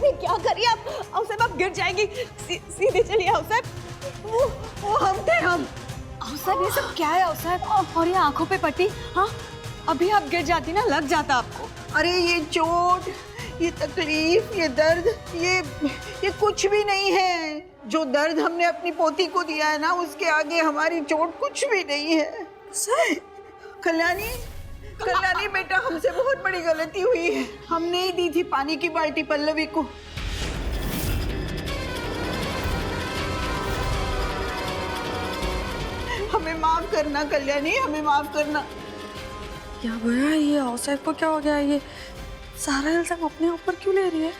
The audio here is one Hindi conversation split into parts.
ये क्या करिए आप साहब, आप गिर जाएंगी। सीधे चलिए आओ साहब। वो हम थे हम। आओ साहब, ये सब क्या है आओ साहब? और ये आंखों पे पट्टी, हाँ अभी आप गिर जाती ना, लग जाता आपको। अरे ये चोट, ये तकलीफ, ये दर्द, ये कुछ भी नहीं है। जो दर्द हमने अपनी पोती को दिया है ना, उसके आगे हमारी चोट कुछ भी नहीं है। कल्याणी, कल्याणी बेटा, हमसे बहुत बड़ी गलती हुई है। हमने ही दी थी पानी की बाल्टी पल्लवी को। हमें माफ करना कल्याणी, हमें माफ करना। क्या भैया, ये औसैफ को क्या हो गया? ये सारा इल्जाम अपने ऊपर क्यों ले रही है?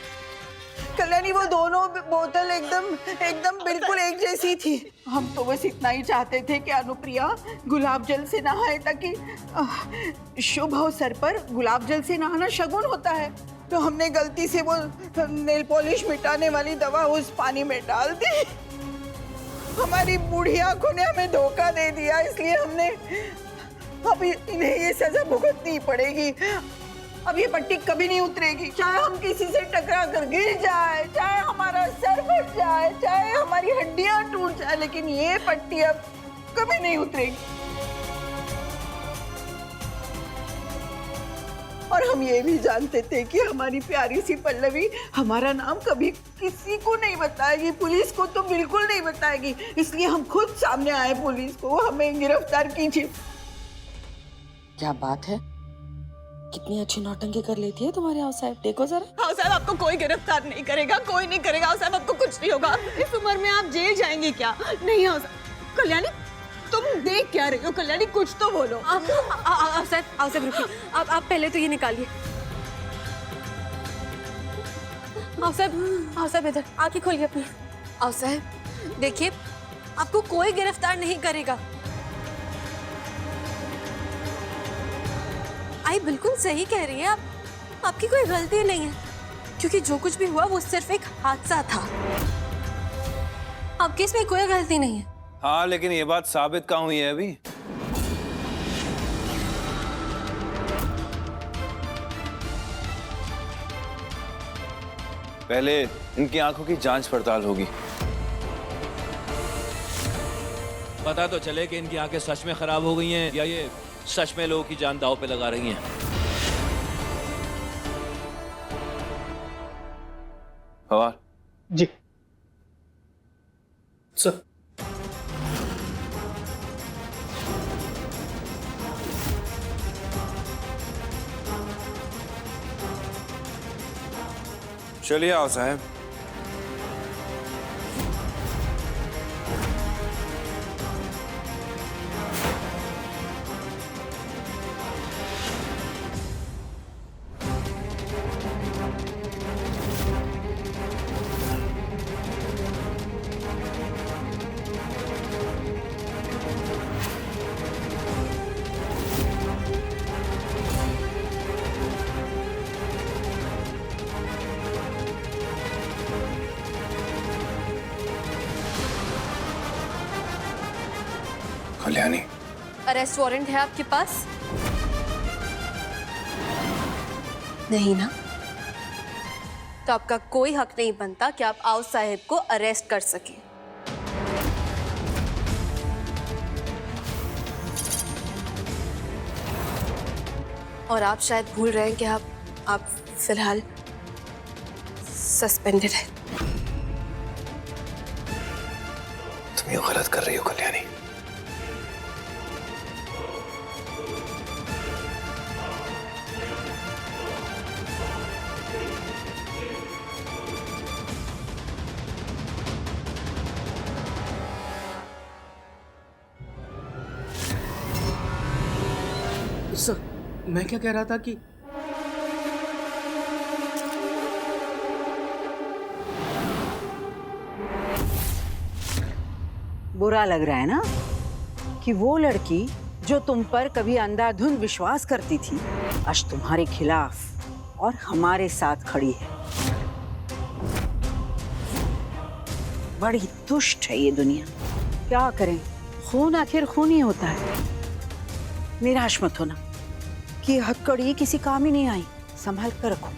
कल्याणी, वो दोनों बोतल एकदम बिल्कुल एक जैसी थी। हम तो बस इतना ही चाहते थे कि अनुप्रिया गुलाब जल से नहाए, ताकि शुभ अवसर पर गुलाब जल से नहाना शगुन होता है। तो हमने गलती से वो नेल पॉलिश मिटाने वाली दवा उस पानी में डाल दी। हमारी बूढ़ी आंखों ने हमें धोखा दे दिया, इसलिए हमने अब इन्हें ये सजा भुगतनी पड़ेगी। अब ये पट्टी कभी नहीं उतरेगी, चाहे हम किसी से टकरा कर गिर जाए, चाहे हमारा सर फट जाए, चाहे हमारी हड्डियां टूट जाए, लेकिन ये पट्टी अब कभी नहीं उतरेगी। और हम ये भी जानते थे कि हमारी प्यारी सी पल्लवी हमारा नाम कभी किसी को नहीं बताएगी, पुलिस को तो बिल्कुल नहीं बताएगी। इसलिए हम खुद सामने आए पुलिस को, हमें गिरफ्तार कीजिए। क्या बात है, कितनी अच्छी नौटंकी कर लेती है तुम्हारे औसैफ, देखो जरा। आओ साहब, आपको कोई गिरफ्तार नहीं करेगा, कोई नहीं करेगा। आओ साहब, आपको कुछ नहीं होगा। इस उम्र में आप जेल जाएंगी क्या? नहीं आओ साहब। कल्याणी, तुम देख क्या रही हो? कल्याणी, कुछ तो बोलो। आओ साहब रुकिए, आप पहले तो ये निकालिए। आओ साहब इधर आंखें खोलिए अपनी। आओ साहब, देखिए आपको कोई गिरफ्तार नहीं करेगा। आई बिल्कुल सही कह रही है आप, आपकी कोई गलती नहीं है, क्योंकि जो कुछ भी हुआ वो सिर्फ एक हादसा था। आपकी इसमें कोई गलती नहीं है। हाँ, लेकिन ये बात साबित कहाँ हुई है अभी? पहले इनकी आंखों की जांच पड़ताल होगी। पता तो चले कि इनकी आंखें सच में खराब हो गई हैं या ये सच में लोगों की जान दांव पे लगा रही हैं। हवाल जी सर। चलिए आओ साहब। कल्याणी, अरेस्ट वारंट है आपके पास? नहीं ना, तो आपका कोई हक नहीं बनता कि आप आओ साहिब को अरेस्ट कर सके। और आप शायद भूल रहे हैं कि आप फिलहाल सस्पेंडेड है। तुम ये गलत कर रही हो कल्याणी। सर, मैं क्या कह रहा था कि बुरा लग रहा है ना कि वो लड़की जो तुम पर कभी अंधाधुंध विश्वास करती थी, आज तुम्हारे खिलाफ और हमारे साथ खड़ी है। बड़ी दुष्ट है ये दुनिया। क्या करें, खून आखिर खून ही होता है। निराश मत होना कि हथकड़ी किसी काम ही नहीं आई, संभाल कर रखो।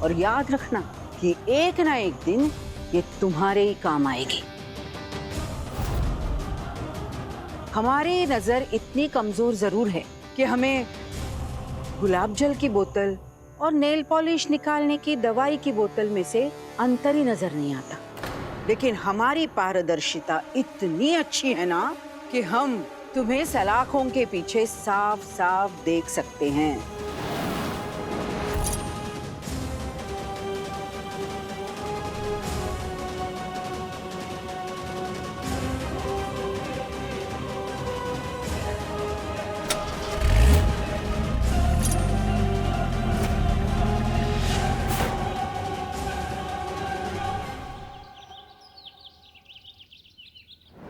और याद रखना, कि एक ना एक दिन ये तुम्हारे ही काम आएगी। हमारी नजर इतनी कमजोर जरूर है कि हमें गुलाब जल की बोतल और नेल पॉलिश निकालने की दवाई की बोतल में से अंतर ही नजर नहीं आता, लेकिन हमारी पारदर्शिता इतनी अच्छी है ना कि हम तुम्हें सलाखों के पीछे साफ साफ देख सकते हैं।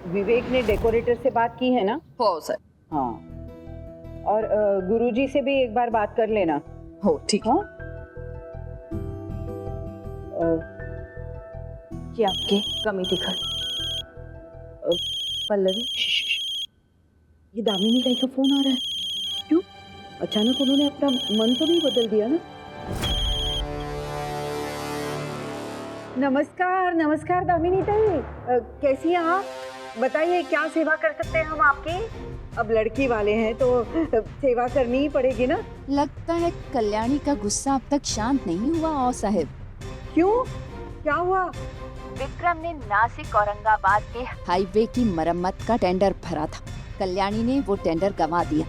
विवेक ने डेकोरेटर से बात की है ना? हो सर। हाँ, और गुरुजी से भी एक बार बात कर लेना। हो ठीक है। हाँ? क्या आपके कमी दिखा पल्लवी? ये दामिनी ताई का फोन आ रहा है। क्यों? अचानक उन्होंने अपना मन तो नहीं बदल दिया ना? नमस्कार नमस्कार दामिनी ताई, कैसी हैं आप? बताइए क्या सेवा कर सकते हैं हम आपकी? अब लड़की वाले हैं तो सेवा करनी ही पड़ेगी ना। लगता है कल्याणी का गुस्सा अब तक शांत नहीं हुआ और साहब। क्यों, क्या हुआ? विक्रम ने नासिक औरंगाबाद के हाईवे की मरम्मत का टेंडर भरा था। कल्याणी ने वो टेंडर गंवा दिया।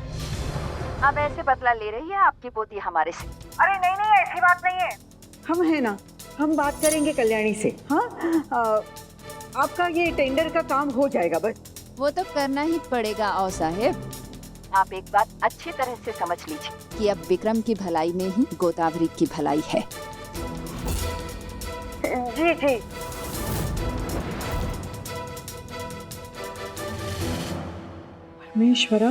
अब ऐसे बदला ले रही है आपकी पोती हमारे से। अरे नहीं नहीं, ऐसी बात नहीं है। हम है ना, हम बात करेंगे कल्याणी से। हाँ, आपका ये टेंडर का काम हो जाएगा। बस वो तो करना ही पड़ेगा और साहब। आप एक बात अच्छी तरह से समझ लीजिए कि अब विक्रम की भलाई में ही गोदावरी की भलाई है। जी जी। Parameshwara,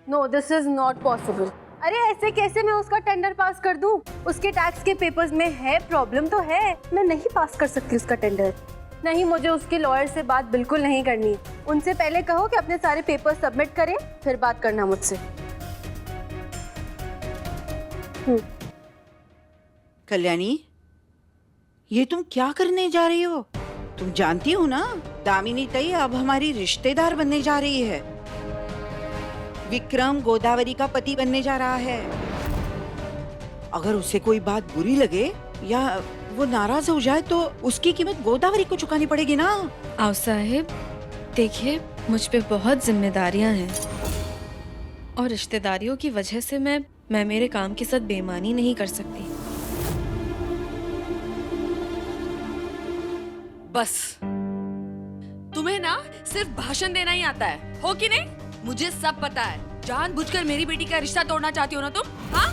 no this is not possible. अरे ऐसे कैसे मैं उसका टेंडर पास कर दूं? उसके टैक्स के पेपर्स में है प्रॉब्लम तो है, मैं नहीं पास कर सकती उसका टेंडर। नहीं, मुझे उसके लॉयर से बात बिल्कुल नहीं करनी। उनसे पहले कहो कि अपने सारे पेपर सबमिट करें, फिर बात करना मुझसे। कल्याणी, ये तुम क्या करने जा रही हो? तुम जानती हो ना, दामिनी ताई अब हमारी रिश्तेदार बनने जा रही है। विक्रम गोदावरी का पति बनने जा रहा है। अगर उसे कोई बात बुरी लगे या वो नाराज हो जाए तो उसकी कीमत गोदावरी को चुकानी पड़ेगी ना। आओ साहिब, देखिए मुझ पे बहुत जिम्मेदारियां हैं और रिश्तेदारियों की वजह से मैं मेरे काम के साथ बेईमानी नहीं कर सकती। बस तुम्हें ना सिर्फ भाषण देना ही आता है, हो कि नहीं? मुझे सब पता है। जानबूझकर मेरी बेटी का रिश्ता तोड़ना चाहती हो ना तुम? हाँ?